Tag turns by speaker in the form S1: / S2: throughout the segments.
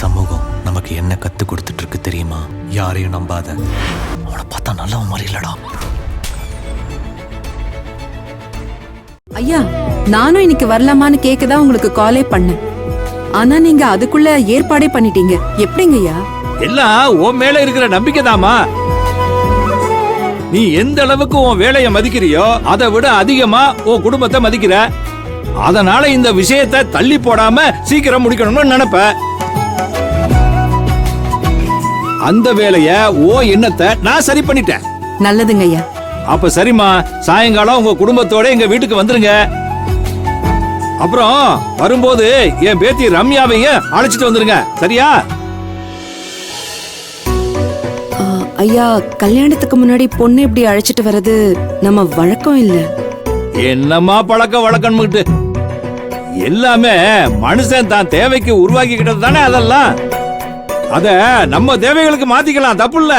S1: சமூகம் நமக்கு என்ன கத்து கொடுத்துட்டு இருக்கு தெரியுமா? யாரையும் நம்பாத. அவனை பார்த்தா நல்லவன் மாதிரி இல்லடா.
S2: ஐயா, நானும் இன்னைக்கு வரலாமான்னு கேக்கதான் உங்களுக்கு காலே பண்ணேன். ஆனா நீங்க அதுக்குள்ள ஏற்பாடே பண்ணிட்டீங்க. எப்படிங்க ஐயா?
S3: எல்லாம் உன் மேல இருக்கிற நம்பிக்கை தாமா. நீ எந்த அளவுக்கு உன் வேலையை மதிக்கிறியோ அதை விட அதிகமா உன் குடும்பத்தை மதிக்கிற. அதனால இந்த விஷயத்தை தள்ளி போடாம சீக்கிரம் முடிக்கணும்னு நினைப்ப. அந்த வேலைய ஓ எண்ணத்தை நான் சரி பண்ணிட்டேன்.
S2: நல்லதுங்க ஐயா.
S3: அப்ப சரிம்மா, சாயங்காலம் உங்க குடும்பத்தோட எங்க வீட்டுக்கு வந்துருங்க. அப்புறம் வரும்போது என் பேத்தி ரம்யாவையும் அழைச்சிட்டு வந்துருங்க, சரியா?
S2: ஐயா, கல்யாணத்துக்கு முன்னாடி பொண்ணு இப்படி அழைச்சிட்டு வர்றது நம்ம வழக்கம் இல்ல.
S3: என்னம்மா பழக்க வழக்கம்னுட்டு எல்லாமே மனுஷன் தான் தேவைக்கு உருவாக்கிக்கிட்டது தானே. அதெல்லாம் அத நம்ம தேவைகளுக்கு மாத்திக்கலாம், தப்பு இல்ல.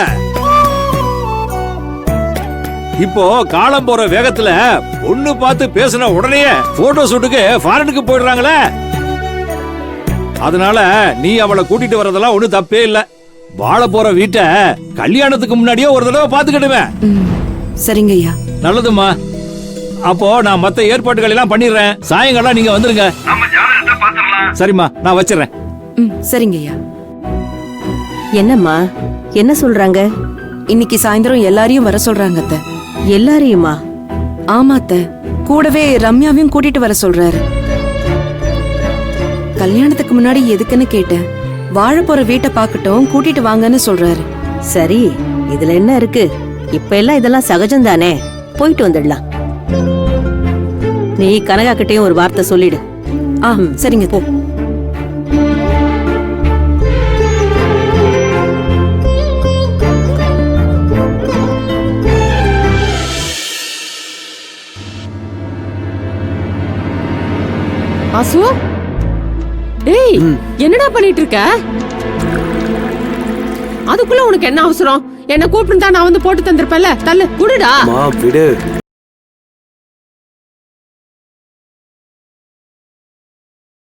S3: இப்போ காலம் போற வேகத்துல பொண்ணு பார்த்து பேசின உடனே போட்டோ ஷூட்டுக்கு ஃபாரினுக்கு போயிடுறாங்களே. அதனால நீ அவளை கூட்டிட்டு வரதெல்லாம் ஒண்ணு தப்பே இல்ல. வாழ போற வீட்டை கல்யாணத்துக்கு முன்னாடியே ஒரு தடவை பாத்துக்கிடுவேன்.
S2: சரிங்க ஐயா.
S3: நல்லதுமா. அப்போ நான் மத்த ஏற்பாடுகள் எல்லாம் பண்ணிடுறேன். சாயங்காலம் நீங்க வந்துருங்க. சரிம்மா, நான் வச்சிடறேன்.
S2: சரிங்க ஐயா.
S4: என்னம்மா, என்ன சொல்றாங்க?
S2: இன்னைக்கு சாயந்தரம் எல்லாரையும் வர சொல்றாங்க அத்தை.
S4: எல்லாரையுமா?
S2: ஆமா அத்தை, கூடவே ரம்யாவையும் கூட்டிட்டு வர சொல்றாரு. கல்யாணத்துக்கு முன்னாடி எதுக்குன்னு கேட்டேன். வாழ போற வீட்டை பாக்கட்டும், கூட்டிட்டு வாங்கன்னு சொல்றாரு.
S4: சரி, இதுல என்ன இருக்கு? இப்ப எல்லாம் இதெல்லாம் சகஜம் தானே. போயிட்டு வந்துடலாம். நீ கனகா கிட்டயும் ஒரு வார்த்தை சொல்லிடு.
S2: சரிங்க போ.
S5: ஆசு, டேய், என்னடா பண்ணிட்டு இருக்க? அதுக்குள்ள உனக்கு என்ன அவசரம்? என்ன கூப்பிட்டு நான் வந்து போட்டு தந்திருப்பேன்ல. தள்ளு, குடுடா.
S6: விடு.